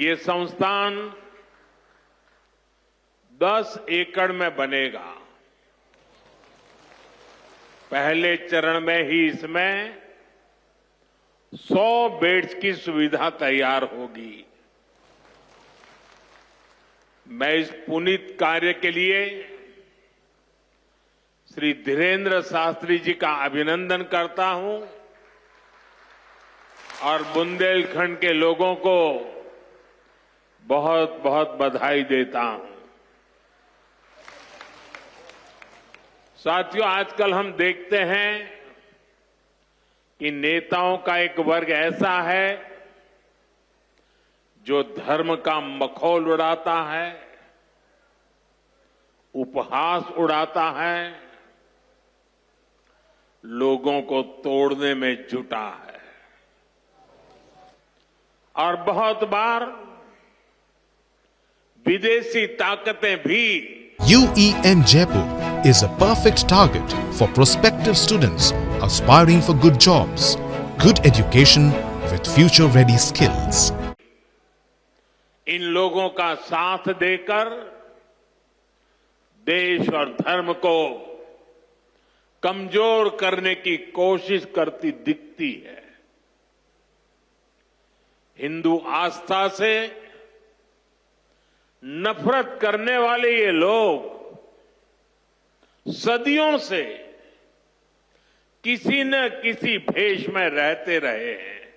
ये संस्थान 10 एकड़ में बनेगा। पहले चरण में ही इसमें 100 बेड्स की सुविधा तैयार होगी। मैं इस पुनीत कार्य के लिए श्री धीरेन्द्र शास्त्री जी का अभिनंदन करता हूं और बुंदेलखंड के लोगों को बहुत बहुत बधाई देता हूं। साथियों, आजकल हम देखते हैं कि नेताओं का एक वर्ग ऐसा है जो धर्म का मखौल उड़ाता है, उपहास उड़ाता है, लोगों को तोड़ने में जुटा है और बहुत बार विदेशी ताकतें भी UEN Jaipur is a perfect target for prospective students aspiring for good jobs, good education with future-ready skills. इन लोगों का साथ देकर देश और धर्म को कमजोर करने की कोशिश करती दिखती है। हिंदू आस्था से नफरत करने वाले ये लोग सदियों से किसी न किसी भेष में रहते रहे हैं।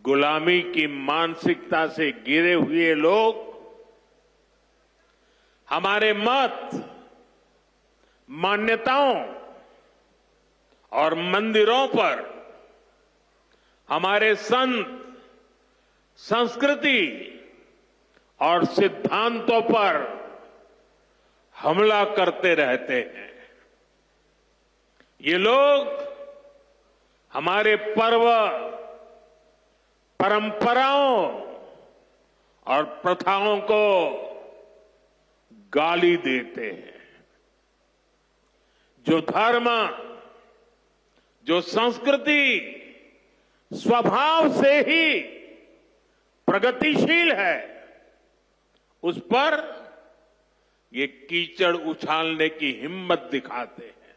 गुलामी की मानसिकता से घिरे हुए लोग हमारे मत, मान्यताओं और मंदिरों पर, हमारे संत, संस्कृति और सिद्धांतों पर हमला करते रहते हैं। ये लोग हमारे पर्व, परंपराओं और प्रथाओं को गाली देते हैं। जो धर्म, जो संस्कृति स्वभाव से ही प्रगतिशील है, उस पर ये कीचड़ उछालने की हिम्मत दिखाते हैं।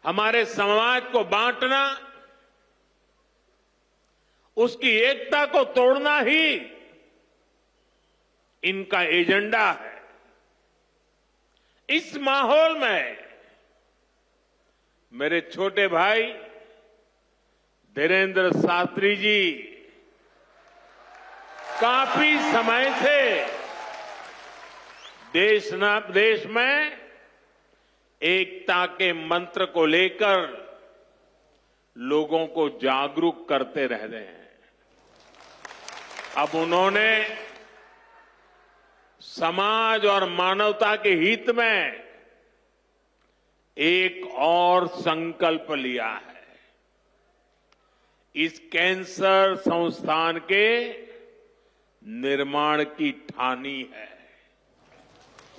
हमारे समाज को बांटना, उसकी एकता को तोड़ना ही इनका एजेंडा है। इस माहौल में मेरे छोटे भाई धीरेन्द्र शास्त्री जी काफी समय से देश में एकता के मंत्र को लेकर लोगों को जागरूक करते रह रहे हैं। अब उन्होंने समाज और मानवता के हित में एक और संकल्प लिया है। इस कैंसर संस्थान के निर्माण की ठानी है।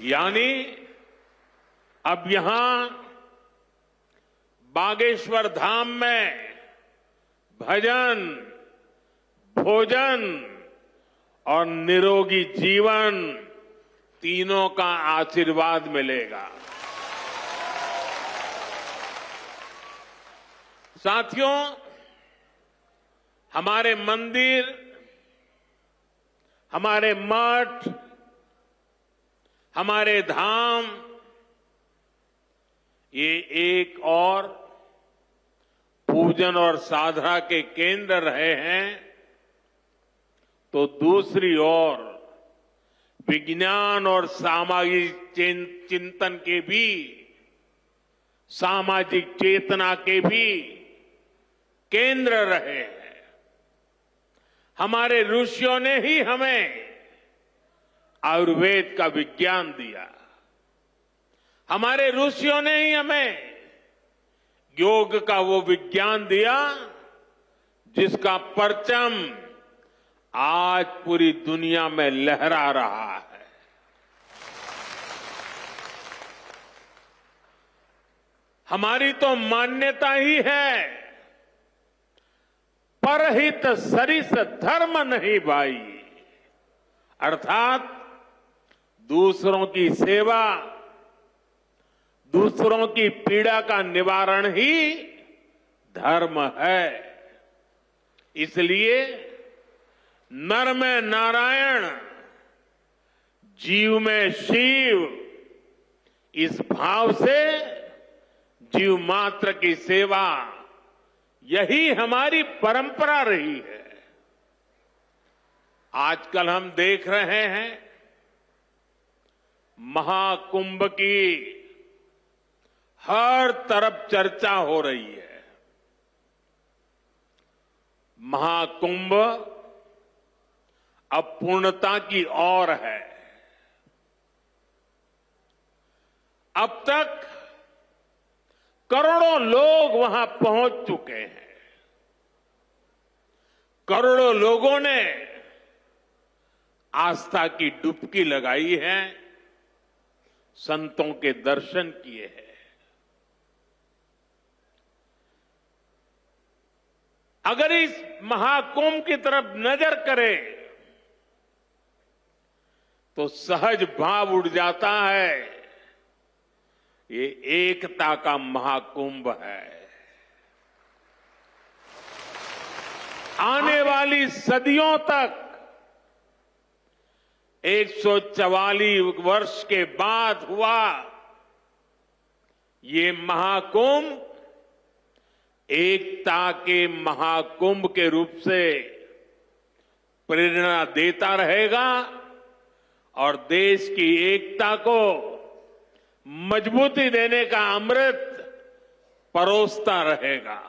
यानी अब यहां बागेश्वर धाम में भजन, भोजन और निरोगी जीवन तीनों का आशीर्वाद मिलेगा। साथियों, हमारे मंदिर, हमारे मठ, हमारे धाम ये एक और पूजन और साधना के केंद्र रहे हैं, तो दूसरी ओर विज्ञान और सामाजिक चिंतन के भी, सामाजिक चेतना के भी केंद्र रहे हैं। हमारे ऋषियों ने ही हमें आयुर्वेद का विज्ञान दिया। हमारे ऋषियों ने ही हमें योग का वो विज्ञान दिया जिसका परचम आज पूरी दुनिया में लहरा रहा है। हमारी तो मान्यता ही है परहित सरिस धर्म नहीं भाई, अर्थात दूसरों की सेवा, दूसरों की पीड़ा का निवारण ही धर्म है। इसलिए नर में नारायण, जीव में शिव, इस भाव से जीव मात्र की सेवा, यही हमारी परंपरा रही है। आजकल हम देख रहे हैं महाकुंभ की हर तरफ चर्चा हो रही है। महाकुंभ अब पूर्णता की ओर है। अब तक करोड़ों लोग वहां पहुंच चुके हैं। करोड़ों लोगों ने आस्था की डुबकी लगाई है, संतों के दर्शन किए हैं। अगर इस महाकुंभ की तरफ नजर करें तो सहज भाव उड़ जाता है, ये एकता का महाकुंभ है। आने वाली सदियों तक 144 वर्ष के बाद हुआ ये महाकुंभ एकता के महाकुंभ के रूप से प्रेरणा देता रहेगा और देश की एकता को मजबूती देने का अमृत परोसता रहेगा।